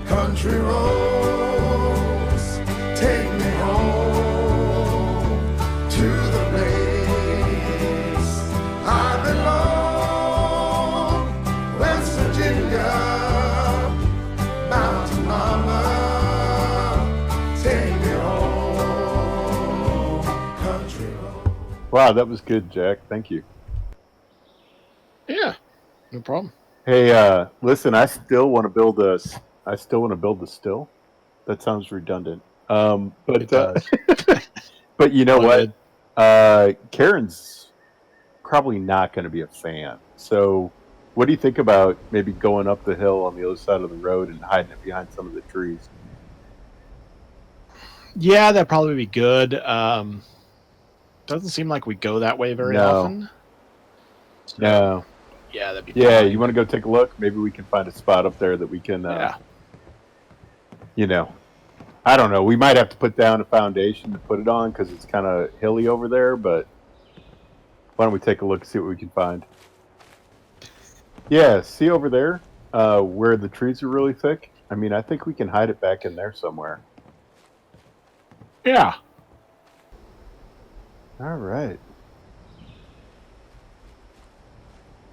Country roads, take me home to the place I belong. West Virginia, mountain mama, take me home. Country road. Wow, that was good, Jack. Thank you. Yeah, no problem. Hey, listen, I still want to build a still. That sounds redundant. But It does. but you know Go what? ahead. Karen's probably not going to be a fan. So, what do you think about maybe going up the hill on the other side of the road and hiding it behind some of the trees? Yeah, that'd probably be good. Doesn't seem like we go that way very often. So, No. Yeah, that'd be Yeah, fine. you want to go take a look? Maybe we can find a spot up there that we can, I don't know. We might have to put down a foundation to put it on because it's kind of hilly over there, but why don't we take a look and see what we can find? Yeah, see over there where the trees are really thick? I mean, I think we can hide it back in there somewhere. Yeah. All right.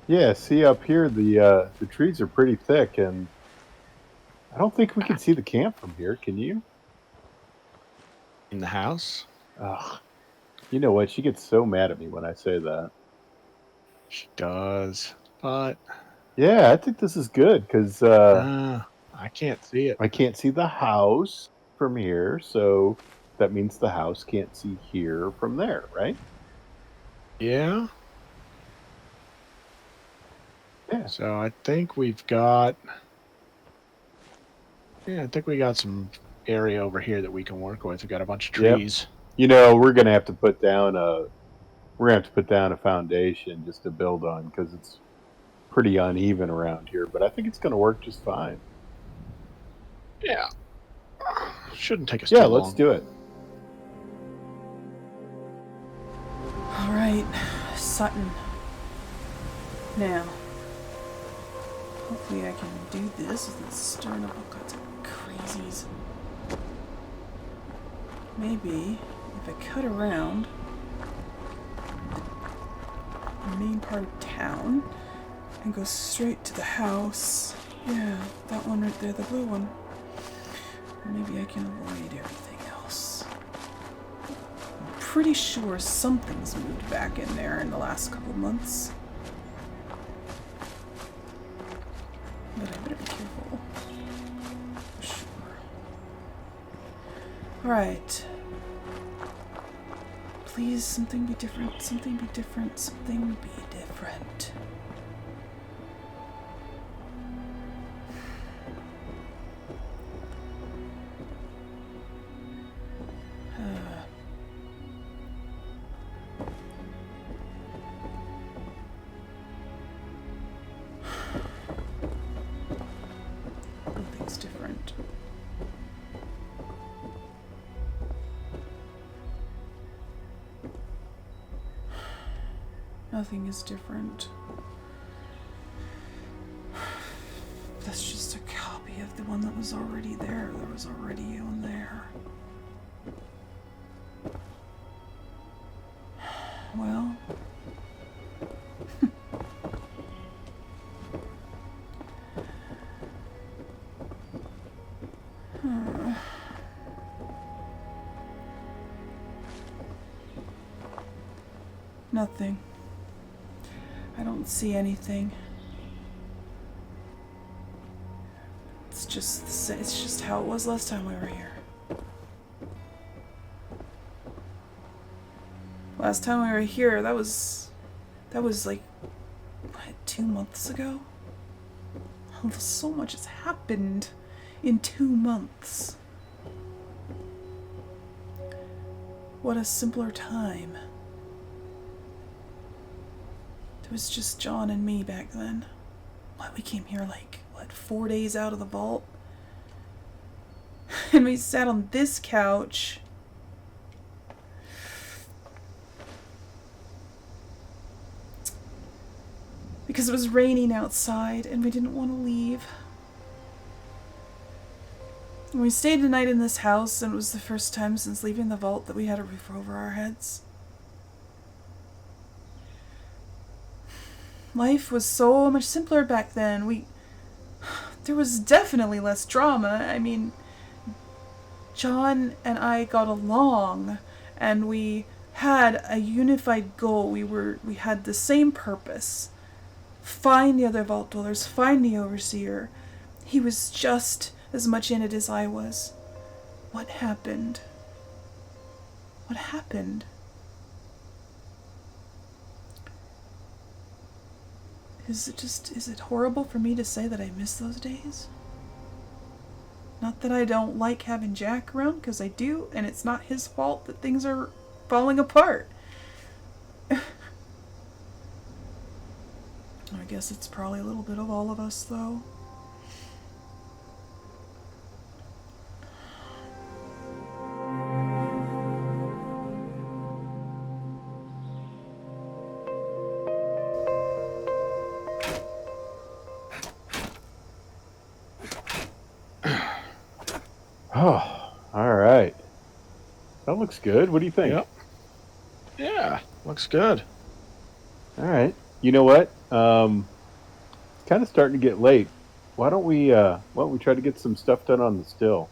Yeah, see up here, the trees are pretty thick, and I don't think we can see the camp from here. Can you? In the house? Ugh. You know what? She gets so mad at me when I say that. She does, but yeah, I think this is good because I can't see it. I can't see the house from here, so that means the house can't see here from there, right? Yeah. Yeah. So I think we've got. Yeah, I think we got some area over here that we can work with. We got a bunch of trees. Yep. You know, we're gonna have to put down a foundation just to build on because it's pretty uneven around here, but I think it's gonna work just fine. Yeah. Shouldn't take us too long. Yeah, let's do it. All right, Sutton. Now, hopefully I can do this without stirring up all kinds of crazies. Maybe if I cut around the main part of town and go straight to the house. Yeah, that one right there, the blue one. Maybe I can avoid everything else. I'm pretty sure something's moved back in there in the last couple months. But I better be careful. For sure. Alright. Please, something be different. Something be different. Something be different. Nothing's different. Nothing is different. That's just a copy of the one that was already there. There was already one there. Well. Nothing. I don't see anything. It's just how it was last time we were here. Last time we were here, that was like, what, 2 months ago? Oh, so much has happened in 2 months. What a simpler time. It was just John and me back then. What, we came here like, 4 days out of the vault? And we sat on this couch. because it was raining outside and we didn't want to leave. And we stayed the night in this house, and it was the first time since leaving the vault that we had a roof over our heads. Life was so much simpler back then. There was definitely less drama. I mean, John and I got along, and we had a unified goal. We had the same purpose. Find the other vault dwellers, find the overseer. He was just as much in it as I was. What happened? What happened? Is it horrible for me to say that I miss those days? Not that I don't like having Jack around, because I do, and it's not his fault that things are falling apart. I guess it's probably a little bit of all of us, though. Oh, all right. That looks good. What do you think? Yep. Yeah, looks good. All right. You know what? It's kind of starting to get late. Why don't we try to get some stuff done on the still?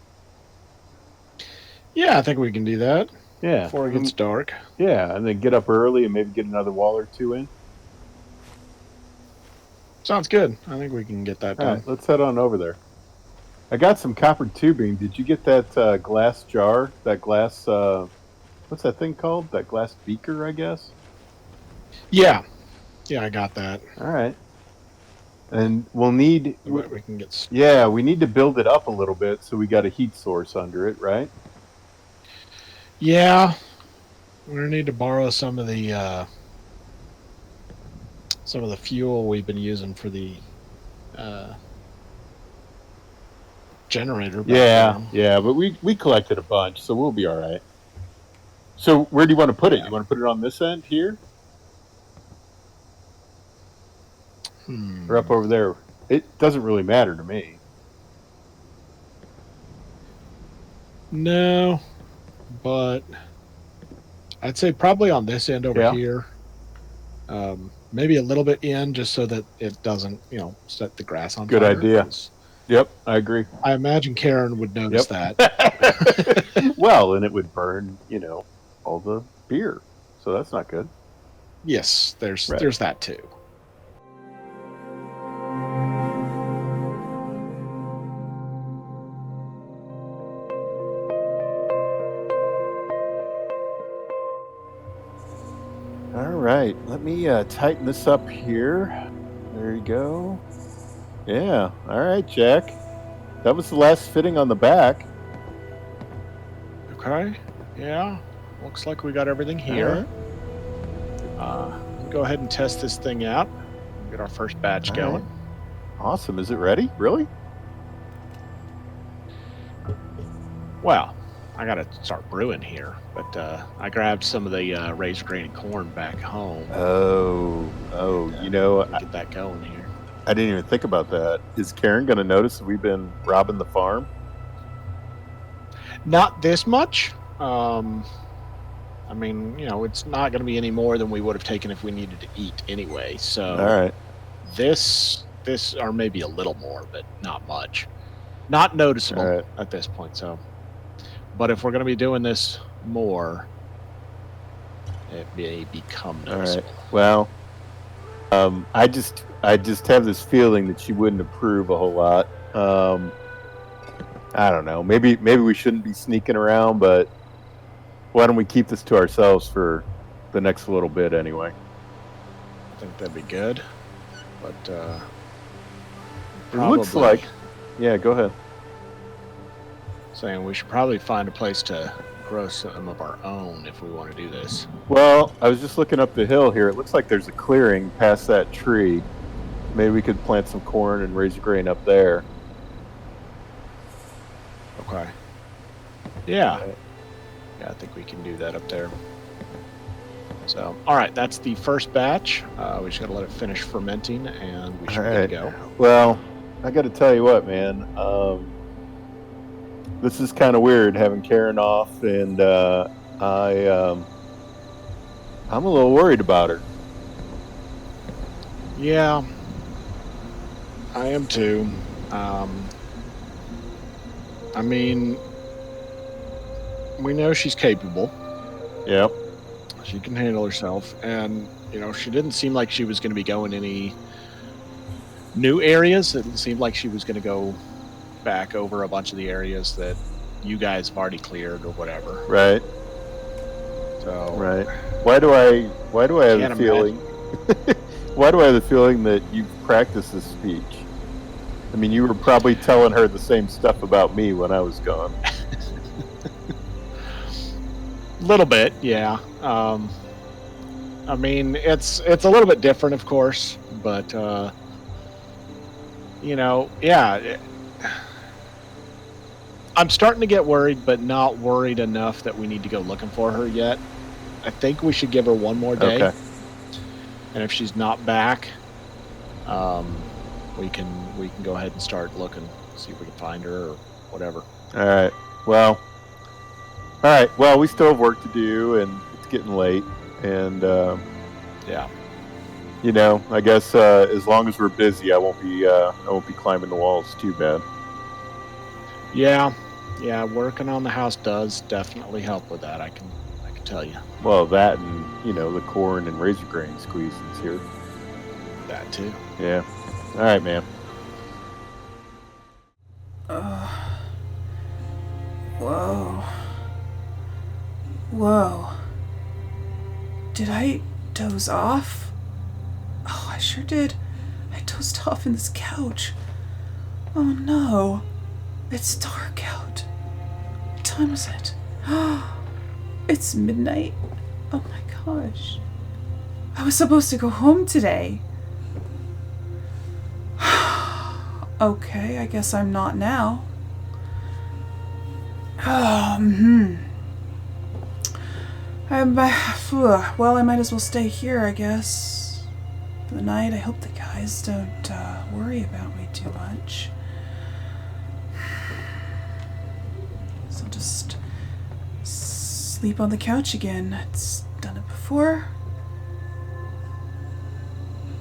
Yeah, I think we can do that Yeah. before it gets dark. Yeah, and then get up early and maybe get another wall or two in. Sounds good. I think we can get that All done. right, let's head on over there. I got some copper tubing. Did you get that glass jar? That glass, what's that thing called? That glass beaker, I guess? Yeah, I got that. All right. And we'll need... We can get... Yeah, we need to build it up a little bit, so we got a heat source under it, right? Yeah, we're gonna need to borrow some of the fuel we've been using for the generator. Yeah, but we collected a bunch, so we'll be all right. So where do you want to put it? You want to put it on this end here? Or up over there? It doesn't really matter to me. No, but I'd say probably on this end over here. Maybe a little bit in, just so that it doesn't, set the grass on fire. Good idea. Yep, I agree. I imagine Karen would notice that. Well, and it would burn, all the beer. So that's not good. Yes, there's that too. All right, let me tighten this up here. There you go. Yeah, all right, Jack. That was the last fitting on the back. Okay, yeah. Looks like we got everything here. Go ahead and test this thing out. Get our first batch going. Right. Awesome. Is it ready? Really? Well, I got to start brewing here, but I grabbed some of the raised grain corn back home. Oh, Get that going here. I didn't even think about that. Is Karen going to notice that we've been robbing the farm? Not this much. I mean, it's not going to be any more than we would have taken if we needed to eat anyway. So, all right. This, or maybe a little more, but not much. Not noticeable at this point. So, but if we're going to be doing this more, it may become noticeable. All right. Well, I just have this feeling that she wouldn't approve a whole lot. I don't know. Maybe we shouldn't be sneaking around, but why don't we keep this to ourselves for the next little bit anyway? I think that'd be good. But it looks like... Yeah, go ahead. Saying we should probably find a place to grow some of our own if we want to do this. Well, I was just looking up the hill here. It looks like there's a clearing past that tree. Maybe we could plant some corn and raise grain up there. Okay. Yeah. Yeah, I think we can do that up there. So, all right, that's the first batch. We just got to let it finish fermenting, and we should be good to go. Well, I got to tell you what, man. This is kind of weird having Keren off, and I'm a little worried about her. Yeah, I am too. I mean, we know she's capable. Yep. She can handle herself, and she didn't seem like she was going to be going any new areas. It didn't seem like she was going to go back over a bunch of the areas that you guys have already cleared or whatever. Right. So. Right. Why do I have Can't the feeling? Why do I have the feeling that you've practiced this speech? I mean, you were probably telling her the same stuff about me when I was gone. Little bit, yeah. I mean, it's a little bit different, of course, but yeah. I'm starting to get worried, but not worried enough that we need to go looking for her yet. I think we should give her one more day. Okay. And if she's not back, we can go ahead and start looking, see if we can find her or whatever. All right. Well, we still have work to do, and it's getting late. And Yeah. I guess as long as we're busy, I won't be climbing the walls too bad. Yeah, working on the house does definitely help with that. I can tell you. Well, that and the corn and razor grain squeezes here. That too. Yeah. All right, man. Whoa. Did I doze off? Oh, I sure did. I dozed off in this couch. Oh no. It's dark out. What time is it? It's midnight. Oh my gosh. I was supposed to go home today. Okay, I guess I'm not now. Well, I might as well stay here, I guess. For the night, I hope the guys don't worry about me too much. So just sleep on the couch again. It's done it before.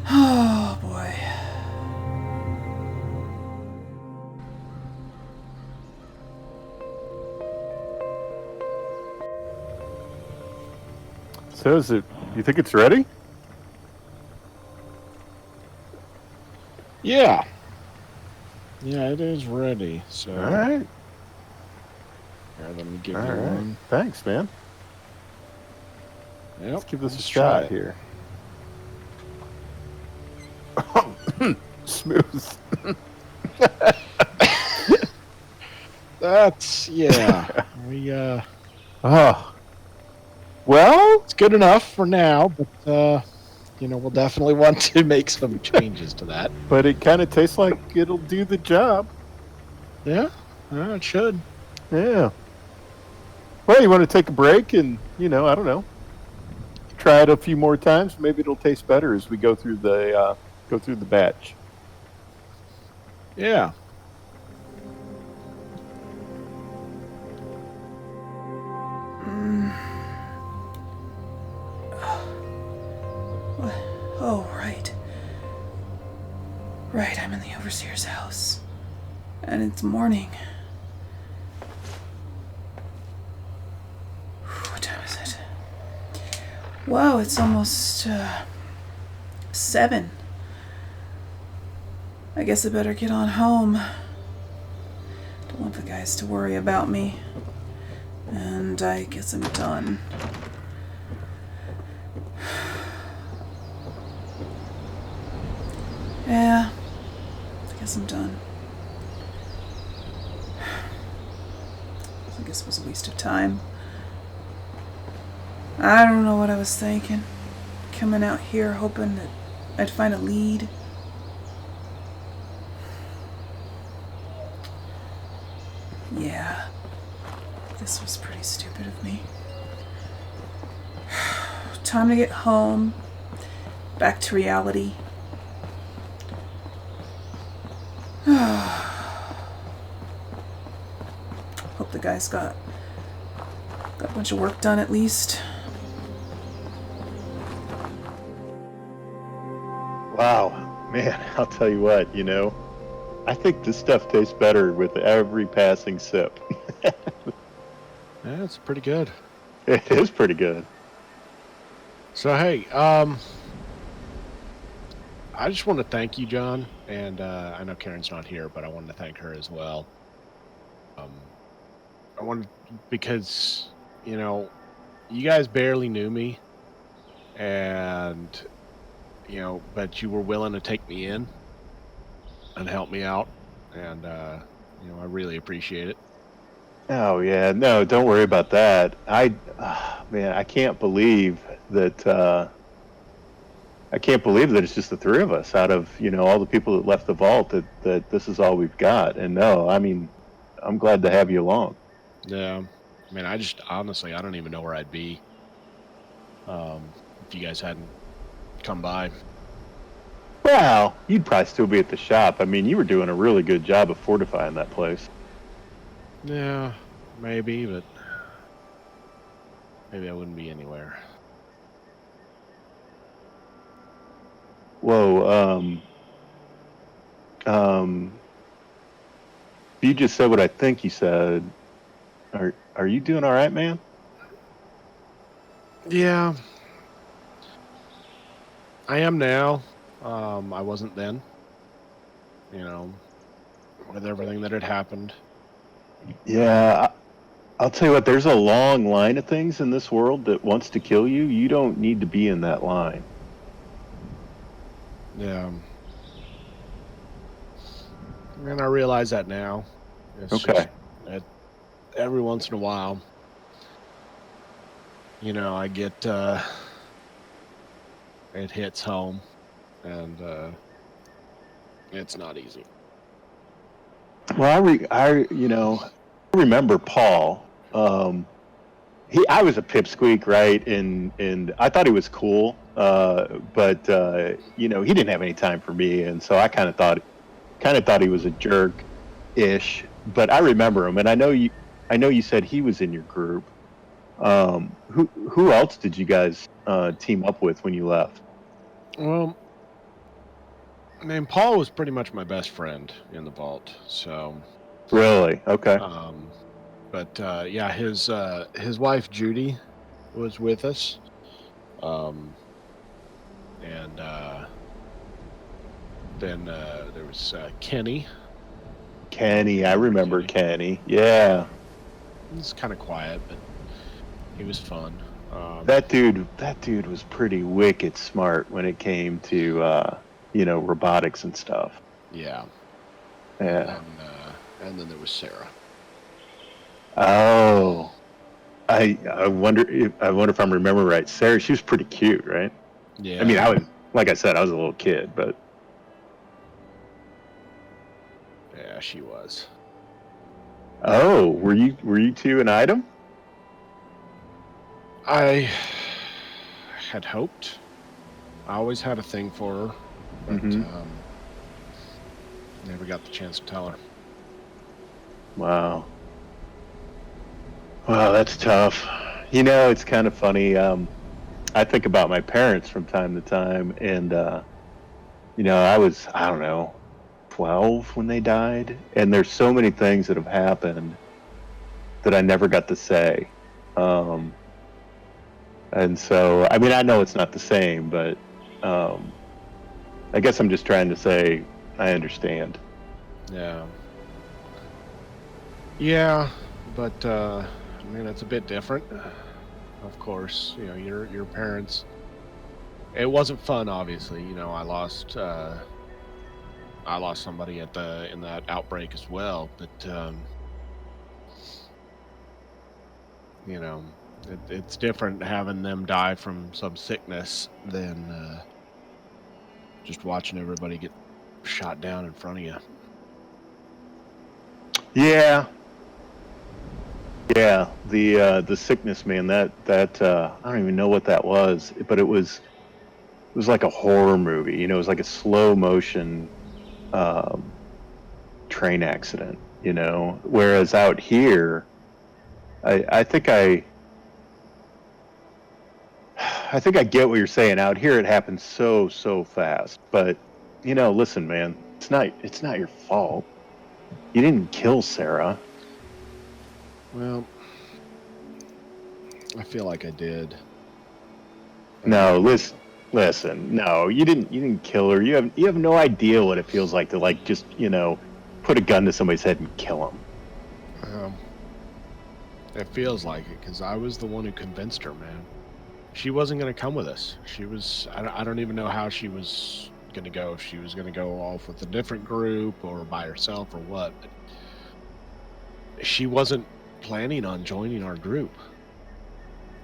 Oh boy. So is it? You think it's ready? Yeah, it is ready. So. All right. Here, let me give All you right. one. Thanks, man. Yep, Let's give this a let's shot try it. here. Smooth. That's we Oh. Well, it's good enough for now, but we'll definitely want to make some changes to that. but it kind of tastes like it'll do the job. Yeah, it should. Yeah. Well, you want to take a break and, I don't know, try it a few more times. Maybe it'll taste better as we go through the batch. Yeah. Oh, right. Right, I'm in the overseer's house. And it's morning. What time is it? Wow, it's almost 7. I guess I better get on home. Don't want the guys to worry about me. And I guess I'm done. Yeah, I guess I'm done. I guess it was a waste of time. I don't know what I was thinking. Coming out here hoping that I'd find a lead. Yeah, this was pretty stupid of me. time to get home. Back to reality. Hope the guys got a bunch of work done at least. Wow, man, I'll tell you what, I think this stuff tastes better with every passing sip. Yeah, it's pretty good. It is pretty good. So hey, I just want to thank you, John, and I know Karen's not here, but I wanted to thank her as well. I wanted because you guys barely knew me, and but you were willing to take me in and help me out, and I really appreciate it. Oh yeah, no, don't worry about that. Man, I can't believe that. I can't believe that it's just the three of us out of all the people that left the vault. That this is all we've got. And no, I mean, I'm glad to have you along. Yeah, I mean, I just honestly, I don't even know where I'd be if you guys hadn't come by. Well, you'd probably still be at the shop. I mean, you were doing a really good job of fortifying that place. Yeah, maybe, but maybe I wouldn't be anywhere. Whoa, you just said what I think you said. Are you doing all right, man? Yeah, I am now. I wasn't then. With everything that had happened. Yeah, I'll tell you what, there's a long line of things in this world that wants to kill you. You don't need to be in that line. Yeah. And I realize that now. It's Okay. just that every once in a while, I get, it hits home, and it's not easy. Well, I remember Paul. I was a pipsqueak, right? And I thought he was cool, but he didn't have any time for me, and so I kind of thought he was a jerk-ish. But I remember him, and I know you said he was in your group. Who else did you guys team up with when you left? Well, I mean, Paul was pretty much my best friend in the vault, so. Really? Okay. But yeah, his wife Judy was with us, and then there was Kenny. Kenny, I remember Kenny. Yeah. He was kind of quiet, but he was fun. That dude was pretty wicked smart when it came to robotics and stuff. Yeah. Yeah. And then there was Sarah. Oh, I wonder if I'm remembering right. Sarah, she was pretty cute, right? Yeah. I mean, like I said, I was a little kid, but yeah, she was. oh, were you two an item? I had hoped. I always had a thing for her, but never got the chance to tell her. Wow. Wow, that's tough. It's kind of funny. I think about my parents from time to time, and I don't know, 12 when they died, and there's so many things that have happened that I never got to say. And so, I mean, I know it's not the same, but I guess I'm just trying to say I understand. Yeah. Yeah, but I mean, it's a bit different. Of course, your parents. It wasn't fun, obviously. I lost somebody in that outbreak as well, but it's different having them die from some sickness than just watching everybody get shot down in front of you. Yeah. Yeah, the sickness, man. That I don't even know what that was, but it was like a horror movie. You know, it was like a slow motion um, train accident. You know, whereas out here, I think I think I get what you're saying. Out here, it happens so fast. But you know, listen, man, it's not your fault. You didn't kill Sarah. Well, I feel like I did. No, listen. No, you didn't kill her. You have no idea what it feels like to like just put a gun to somebody's head and kill them. It feels like it because I was the one who convinced her, man. She wasn't going to come with us. She was. I don't even know how she was going to go. If she was going to go off with a different group or by herself or what. But she wasn't planning on joining our group.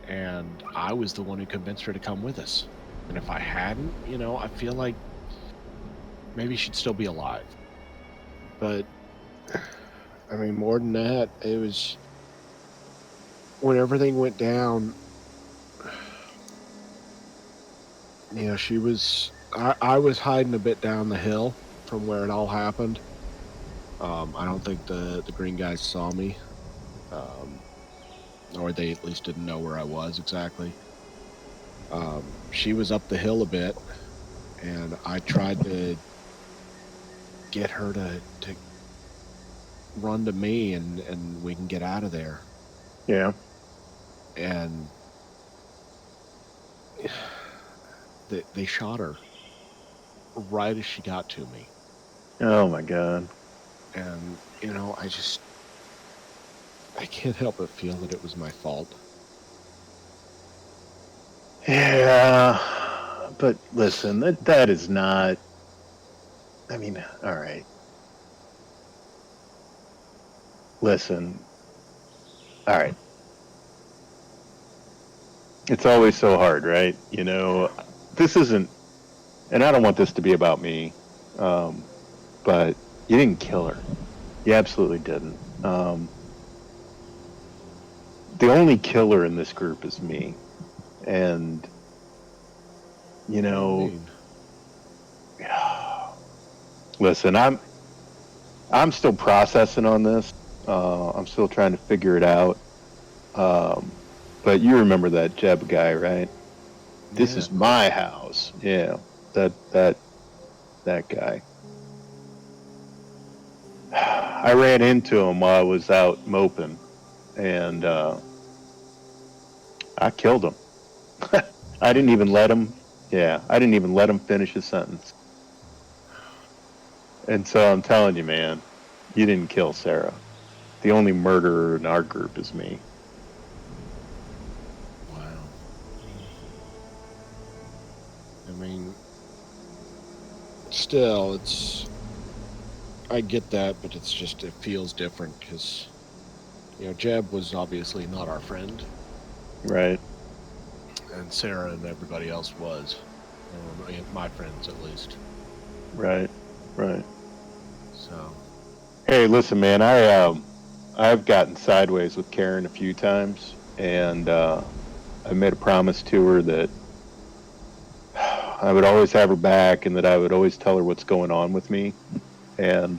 And I was the one who convinced her to come with us. And if I hadn't, I feel like maybe she'd still be alive. But, I mean, more than that, it was when everything went down, she was, I was hiding a bit down the hill from where it all happened. I don't think the green guys saw me. Or they at least didn't know where I was exactly. She was up the hill a bit, and I tried to get her to run to me, and we can get out of there. Yeah. And they shot her right as she got to me. Oh my God. And, I can't help but feel that it was my fault. Yeah, but listen, that is not. I mean, all right. Listen. All right. It's always so hard, right? This isn't, and I don't want this to be about me, but you didn't kill her. You absolutely didn't. The only killer in this group is me. And, What do you mean? listen, I'm still processing on this. I'm still trying to figure it out. But you remember that Jeb guy, right? This Yeah. is my house. Yeah, that guy. I ran into him while I was out moping, and I killed him. I didn't even let him. Yeah, I didn't even let him finish his sentence. And so I'm telling you, man, you didn't kill Sarah. The only murderer in our group is me. Wow. I mean, still, I get that, but it feels different because, Jeb was obviously not our friend. Right. And Sarah and everybody else was. Or my friends, at least. Right. So. Hey, listen, man, I've gotten sideways with Keren a few times, and I made a promise to her that I would always have her back and that I would always tell her what's going on with me. And,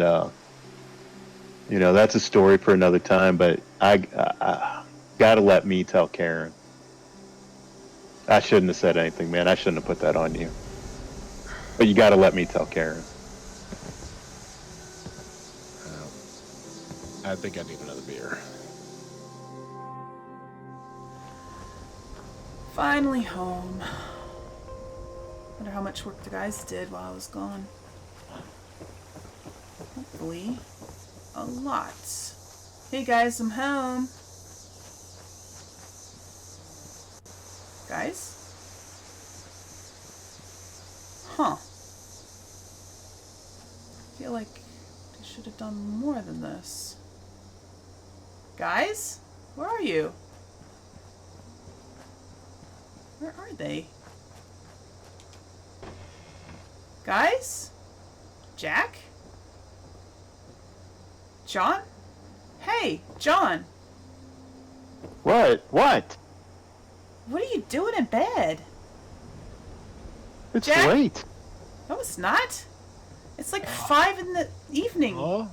that's a story for another time, but I got to let me tell Keren. I shouldn't have said anything, man. I shouldn't have put that on you. But you got to let me tell Keren. I think I need another beer. Finally home. Wonder how much work the guys did while I was gone. Hopefully, a lot. Hey guys, I'm home. Guys? Huh. I feel like I should have done more than this. Guys? Where are you? Where are they? Guys? Jack? John? Hey, John! What? What? What are you doing in bed? It's Jack? late. No, it's not. It's like 5 in the evening. Oh,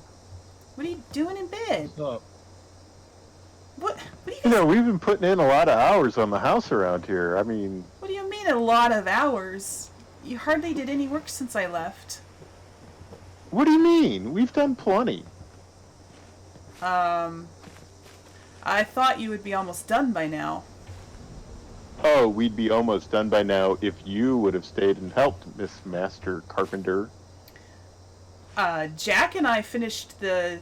What are you doing in bed? what's up? What do you You guys, know, we've been putting in a lot of hours on the house around here. I mean, what do you mean a lot of hours? You hardly did any work since I left. what do you mean? We've done plenty. I thought you would be almost done by now. Oh, we'd be almost done by now if you would have stayed and helped, Miss Master Carpenter. Jack and I finished the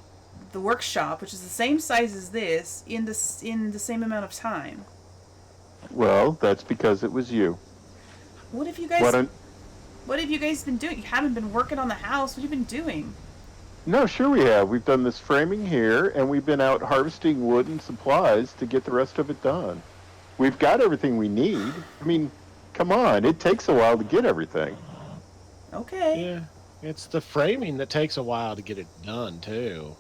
workshop, which is the same size as this, in the same amount of time. Well, that's because it was you. What have you guys? What have you guys been doing? You haven't been working on the house. What have you been doing? No, sure we have. We've done this framing here, and we've been out harvesting wood and supplies to get the rest of it done. We've got everything we need. I mean, come on. It takes a while to get everything. Okay. Yeah, it's the framing that takes a while to get it done too.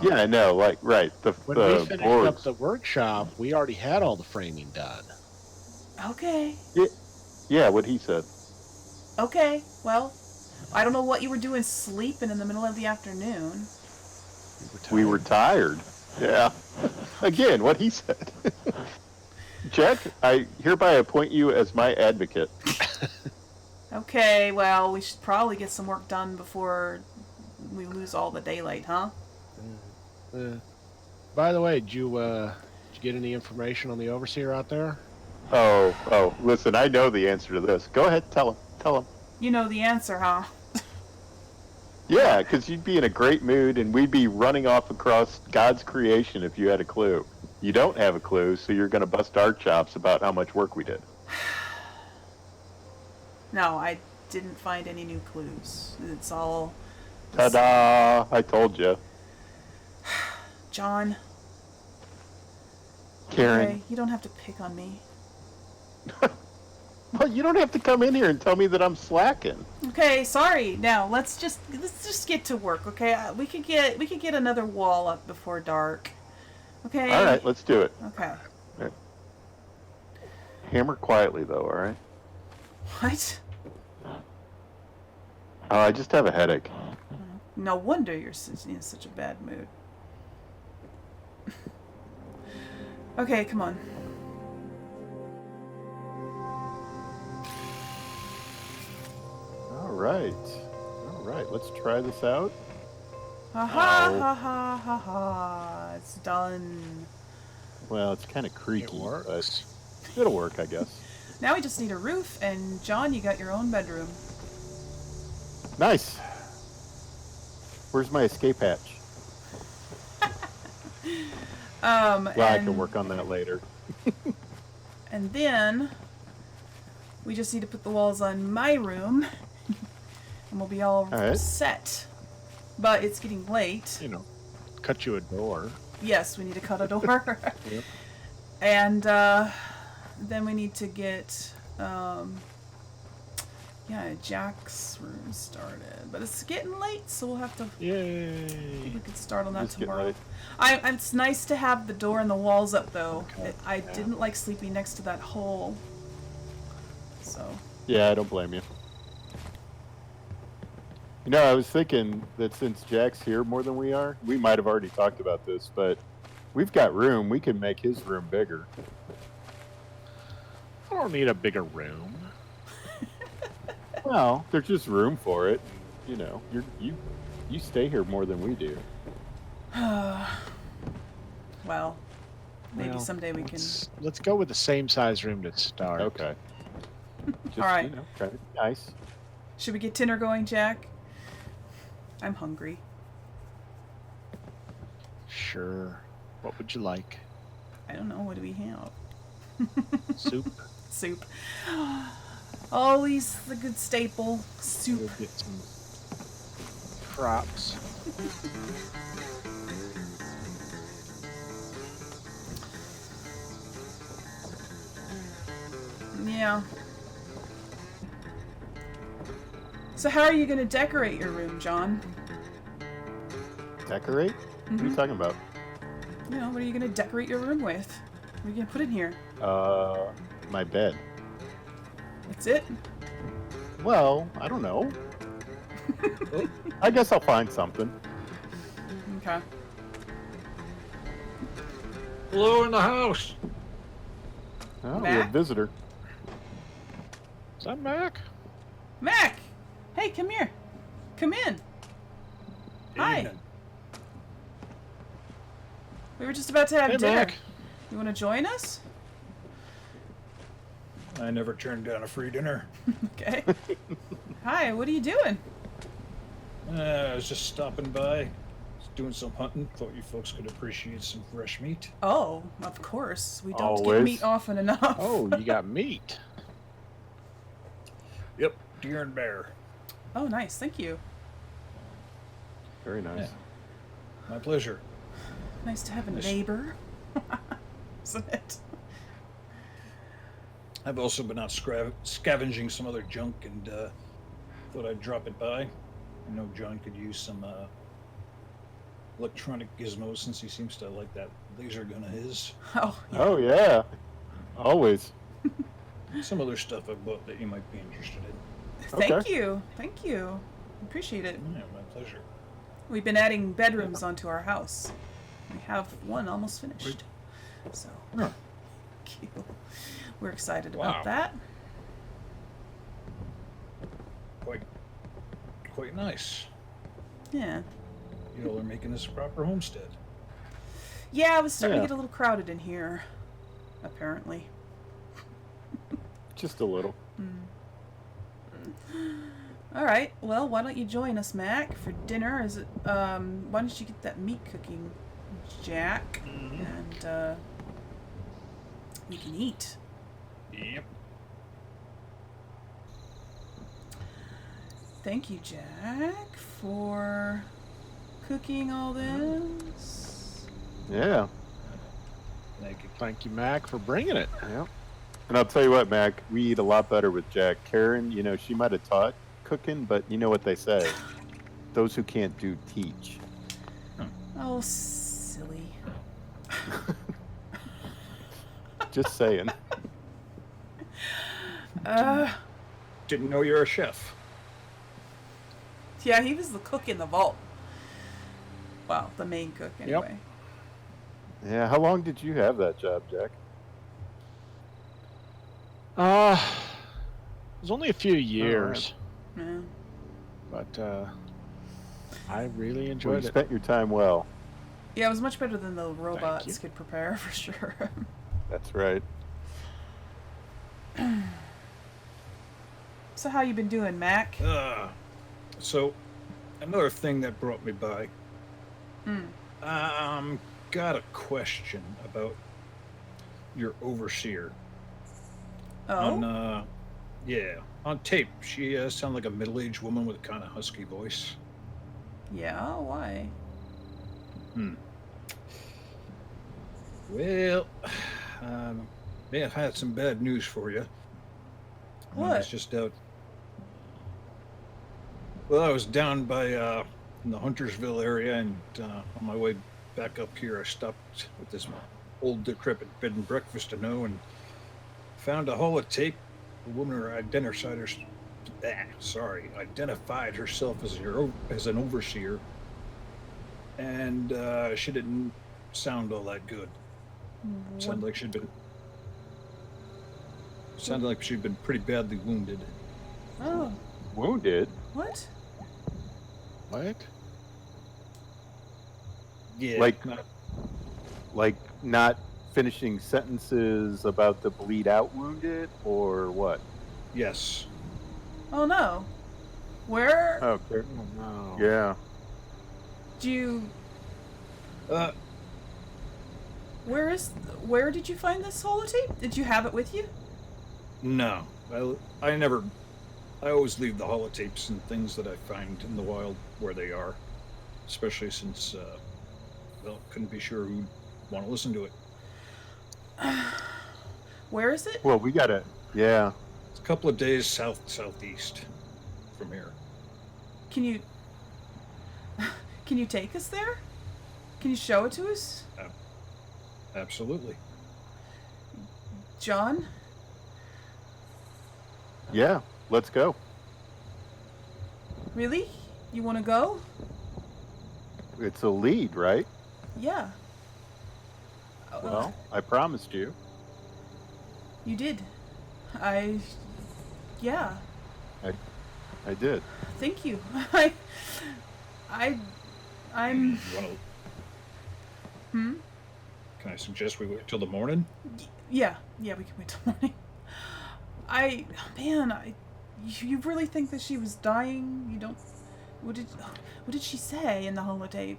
Yeah, I know. Like, right. When we The finished boards. up the workshop, we already had all the framing done. Okay. Yeah, what he said. Okay. Well, I don't know what you were doing sleeping in the middle of the afternoon. We were tired. Yeah. Again, what he said. Jack, I hereby appoint you as my advocate. Okay, well, we should probably get some work done before we lose all the daylight, huh? By the way, did you get any information on the overseer out there? Oh, listen, I know the answer to this. Go ahead, tell him. You know the answer, huh? Yeah, because you'd be in a great mood, and we'd be running off across God's creation if you had a clue. You don't have a clue, so you're going to bust our chops about how much work we did. No, I didn't find any new clues. It's all... Ta-da! I told you. John. Karen. Okay, you don't have to pick on me. Well, you don't have to come in here and tell me that I'm slacking. Okay, sorry. Now let's just get to work, okay? We could get another wall up before dark. Okay. All right, let's do it. Okay. Hammer quietly, though, all right? What? Oh, I just have a headache. No wonder you're in such a bad mood. Okay, come on. All right, let's try this out. Ha ha ha ha ha ha. It's done. Well, it's kind of creaky, It works. but it'll work, I guess. Now we just need a roof, and John, you got your own bedroom. Nice. Where's my escape hatch? Well, I can work on that later. And then we just need to put the walls on my room, and we'll be all right. set. But it's getting late. You know, cut you a door. Yes, we need to cut a door. Yep. And then we need to get Jack's room started. But it's getting late, so we'll have to. Yay! We could start on that Just get tomorrow. late. It's nice to have the door and the walls up, though. Okay. I didn't like sleeping next to that hole. So. Yeah, I don't blame you. You know, I was thinking that since Jack's here more than we are, we might have already talked about this, but we've got room. We can make his room bigger. I don't need a bigger room. Well, there's just room for it. You know, you stay here more than we do. Well, maybe Well, someday we can. Let's go with the same size room to start. Okay. Just, All right. You know, try to be nice. Should we get dinner going, Jack? I'm hungry. Sure. What would you like? I don't know. What do we have? Soup? Soup. Always the good staple. Soup. We'll get some crops. Yeah. So how are you going to decorate your room, John? Decorate? What are you talking about? You know, what are you going to decorate your room with? are you gonna put in here? My bed. That's it? Well, I don't know. I guess I'll find something. Okay. Hello in the house. Oh, we Mac? have a visitor. Is that Mac? Mac! Hey, come here. Come in. Hi. Evening. We were just about to have Hey, dinner. Mac. You want to join us? I never turned down a free dinner. Okay. Hi, what are you doing? I was just stopping by, just doing some hunting. Thought you folks could appreciate some fresh meat. Oh, of course. We don't get Always. meat often enough. Oh, you got meat. Yep, deer and bear. Oh, nice. Thank you. Very nice. Yeah. My pleasure. Nice to have a Nice. neighbor. Isn't it? I've also been out scavenging some other junk and thought I'd drop it by. I know John could use some electronic gizmos since he seems to like that laser gun of his. Oh, yeah. Oh, yeah. Always. Some other stuff I bought that you might be interested in. Thank Okay. you. Thank you. Appreciate it. Yeah, my pleasure. We've been adding bedrooms onto our house. We have one almost finished. So, Huh. thank you. We're excited Wow. about that. Quite nice. Yeah. You all are making this a proper homestead. Yeah, it was starting Yeah. to get a little crowded in here, apparently. Just a little. All right. Well, why don't you join us, Mac, for dinner? Is it? Why don't you get that meat cooking, Jack, and we can eat. Yep. Thank you, Jack, for cooking all this. Yeah. Thank you. Thank you, Mac, for bringing it. Yeah. And I'll tell you what, Mac, we eat a lot better with Jack. Karen, you know, she might have taught cooking, but you know what they say. Those who can't do, teach. Oh, silly. Just saying. Didn't know you're a chef. Yeah, he was the cook in the vault. Well, the main cook, anyway. Yeah, how long did you have that job, Jack? It was only a few years, Yeah. but I really Well, you enjoyed it. spent your time well. Yeah, it was much better than the you. robots could prepare, for sure. That's right. So how you been doing, Mac? So, another thing that brought me by. Hmm. Got a question about your overseer. Oh? On tape, she sounded like a middle-aged woman with a kind of husky voice. Yeah, why? Well, may have had some bad news for you. I was What? just out. Well, I was down by in the Huntersville area, and on my way back up here, I stopped with this old decrepit bed and breakfast I know, and found a holotape. A woman identified herself as an overseer, and she didn't sound all that good. Sounded like she'd been pretty badly wounded. Oh, Wounded? what? What? Yeah, Like not finishing sentences about the bleed out wounded, or what? yes. Oh no. Where Oh, okay. Oh, no. Yeah. do you? Uh, Where did you find this holotape? Did you have it with you? no, I always leave the holotapes and things that I find in the wild where they are, especially since, couldn't be sure who'd want to listen to it. Where is it? Well, we gotta. Yeah. It's a couple of days southeast from here. Can you? Can you take us there? Can you show it to us? Absolutely. John? Yeah, let's go. Really? You want to go? It's a lead, right? Yeah. Well, I promised you. You did. Yeah. I did. Thank you. I'm. You wanna, Hmm? can I suggest we wait till the morning? Yeah, we can wait till morning. You really think that she was dying? You don't. What did she say in the holotape?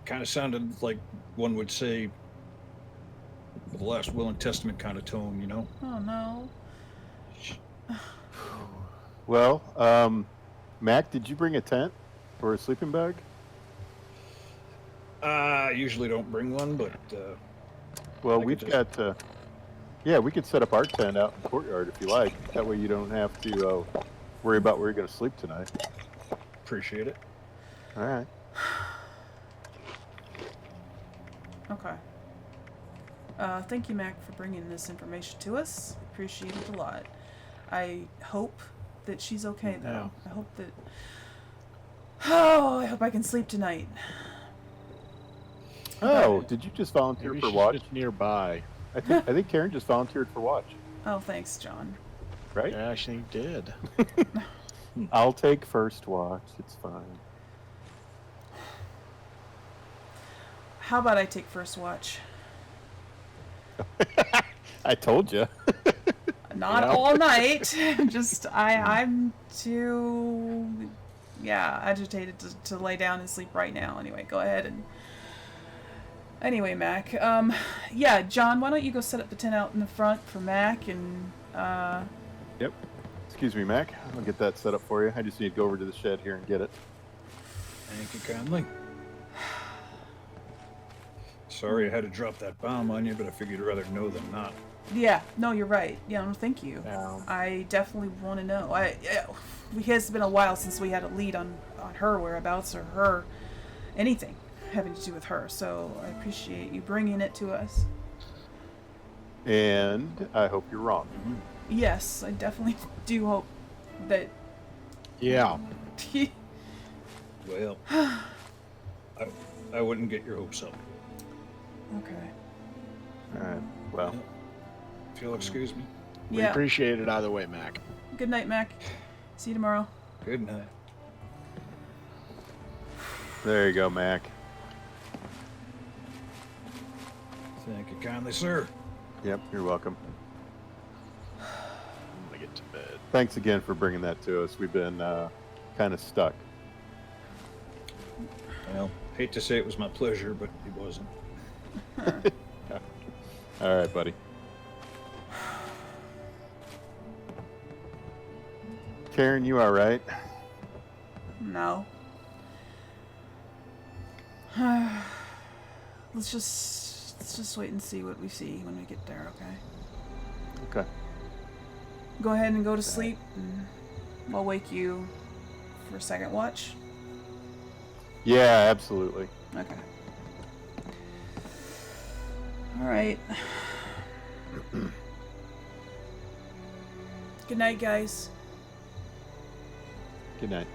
Kind of sounded like one would say the last will and testament kind of tone, you know? Oh no. Well, Mac, did you bring a tent or a sleeping bag? I usually don't bring one, but Well, I we've could got. Yeah, we could set up our tent out in the courtyard if you like. That way you don't have to worry about where you're going to sleep tonight. appreciate it. All right. Okay. Thank you, Mac, for bringing this information to us. Appreciate it a lot. I hope that she's okay, though. Yeah. I hope that. Oh, I hope I can sleep tonight. Oh, did you just volunteer Maybe for she's watch? just nearby. I think Karen just volunteered for watch, Oh, thanks, John. right? Yeah, she did. I'll take first watch. It's fine. How about I take first watch? I told you. Not Yeah. all night. Just I'm too agitated to lay down and sleep right now. Anyway, go ahead and anyway, Mac. Yeah, John, why don't you go set up the tent out in the front for Mac and Yep. Excuse me, Mac. I'll get that set up for you. I just need to go over to the shed here and get it. Thank you kindly. Sorry I had to drop that bomb on you, but I figured you'd rather know than not. yeah, no, you're right. Yeah, no, thank you. Yeah. I definitely want to know. It has been a while since we had a lead on her whereabouts or her anything having to do with her. So I appreciate you bringing it to us. And I hope you're wrong. Yes, I definitely do hope that. Yeah. Well, I wouldn't get your hopes up. Okay. All right. Well, If you'll excuse me. We Yeah. appreciate it either way, Mac. Good night, Mac. See you tomorrow. Good night. there you go, Mac. Thank you kindly, sir. Yep, you're welcome. I'm gonna get to bed. Thanks again for bringing that to us. We've been kind of stuck. Well, hate to say it was my pleasure, but it wasn't. All right, buddy. Karen, you all right? No. Let's just wait and see what we see when we get there, okay? Okay. Go ahead and go to sleep, and I'll wake you for a second watch. Yeah, absolutely. Okay. All right. Good night, guys. Good night.